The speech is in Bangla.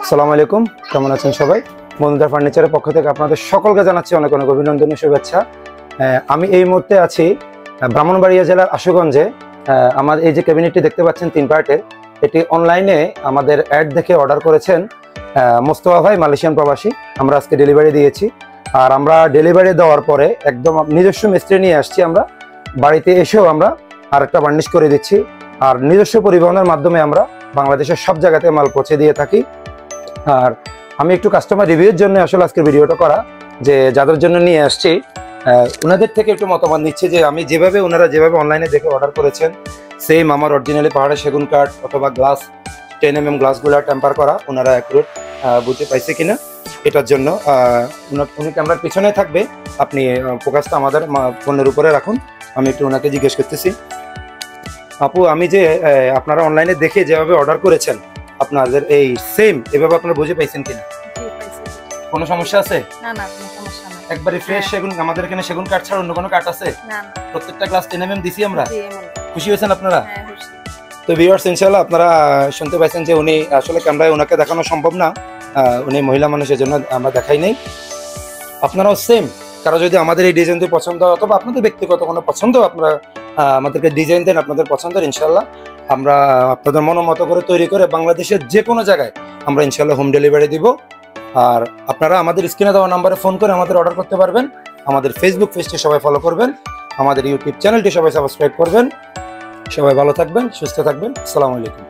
আসসালামু আলাইকুম, কেমন আছেন সবাই? বন্ধুদের ফার্নিচারের পক্ষ থেকে আপনাদের সকলকে জানাচ্ছি অনেক অনেক অভিনন্দন ও শুভেচ্ছা। আমি এই মুহূর্তে আছি ব্রাহ্মণবাড়িয়া জেলার আশুগঞ্জে। আমার এই যে ক্যাবিনেটটি দেখতে পাচ্ছেন 3 পার্টের, এটি অনলাইনে আমাদের অ্যাড দেখে অর্ডার করেছেন মোস্তফা ভাই, মালয়েশিয়ান প্রবাসী। আমরা আজকে ডেলিভারি দিয়েছি, আর আমরা ডেলিভারি দেওয়ার পরে একদম নিজস্ব মিস্ত্রি নিয়ে আসছি। আমরা বাড়িতে এসেও আমরা আরেকটা বার্নিশ করে দিচ্ছি, আর নিজস্ব পরিবহনের মাধ্যমে আমরা বাংলাদেশের সব জায়গাতে মাল পৌঁছে দিয়ে থাকি। আর আমি একটু কাস্টমার রিভিউর জন্য আসলে আজকের ভিডিওটা করা, যে যাদের জন্য নিয়ে আসছি ওনাদের থেকে একটু মতামত নিচ্ছে যে আমি ওনারা যেভাবে অনলাইনে দেখে অর্ডার করেছেন সেম আমার অরিজিনালি পাহাড়ের সেগুন কাঠ অথবা গ্লাস 10mm গ্লাসগুলো টেম্পার করা ওনারা অ্যাকুরেট বুঝতে পাইছে কিনা, এটার জন্য উনি ক্যামেরার পিছনে থাকবে। আপনি ফোকাসটা আমাদের ফোনের উপরে রাখুন। আমি একটু ওনাকে জিজ্ঞেস করতেছি, আপু আমি যে আপনারা অনলাইনে দেখে যেভাবে অর্ডার করেছেন আপনাদের এই সেম এভাবে আপনারা বুঝে পাইছেন কিনা? কোনো সমস্যা আছে? না না, কোনো সমস্যা না। একবারে ফ্রেশ সেগুন, আমাদের এখানে সেগুন কাঠ ছাড়া অন্য কোনো কাঠ আছে? না না, প্রত্যেকটা গ্লাস 10mm দিছি আমরা। জি এমন। খুশি হয়েছেন আপনারা? হ্যাঁ খুশি। তো ভিউয়ার্স, ইনশাআল্লাহ আপনারা শুনতে পাইছেন যে উনি আসলে ক্যামেরায় ওনাকে দেখানো সম্ভব না, উনি মহিলা মানুষের জন্য আমরা দেখাই নাই। আপনারাও সেম কারো যদি আমাদের এই ডিজাইনটি পছন্দ হয় অথবা আপনাদের ব্যক্তিগত কোনো পছন্দ, আপনারা আমাদেরকে ডিজাইন দেন আপনাদের পছন্দের, ইনশাআল্লাহ আমরা আপনাদের মতো করে তৈরি করে বাংলাদেশের যে কোনো জায়গায় আমরা ইনশাআল্লাহ হোম ডেলিভারি দিব। আর আপনারা আমাদের স্ক্রিনে দেওয়া নাম্বারে ফোন করে আমাদের অর্ডার করতে পারবেন। আমাদের ফেসবুক পেজটি সবাই ফলো করবেন, আমাদের ইউটিউব চ্যানেলটি সবাই সাবস্ক্রাইব করবেন। সবাই ভালো থাকবেন, সুস্থ থাকবেন। আসসালামু আলাইকুম।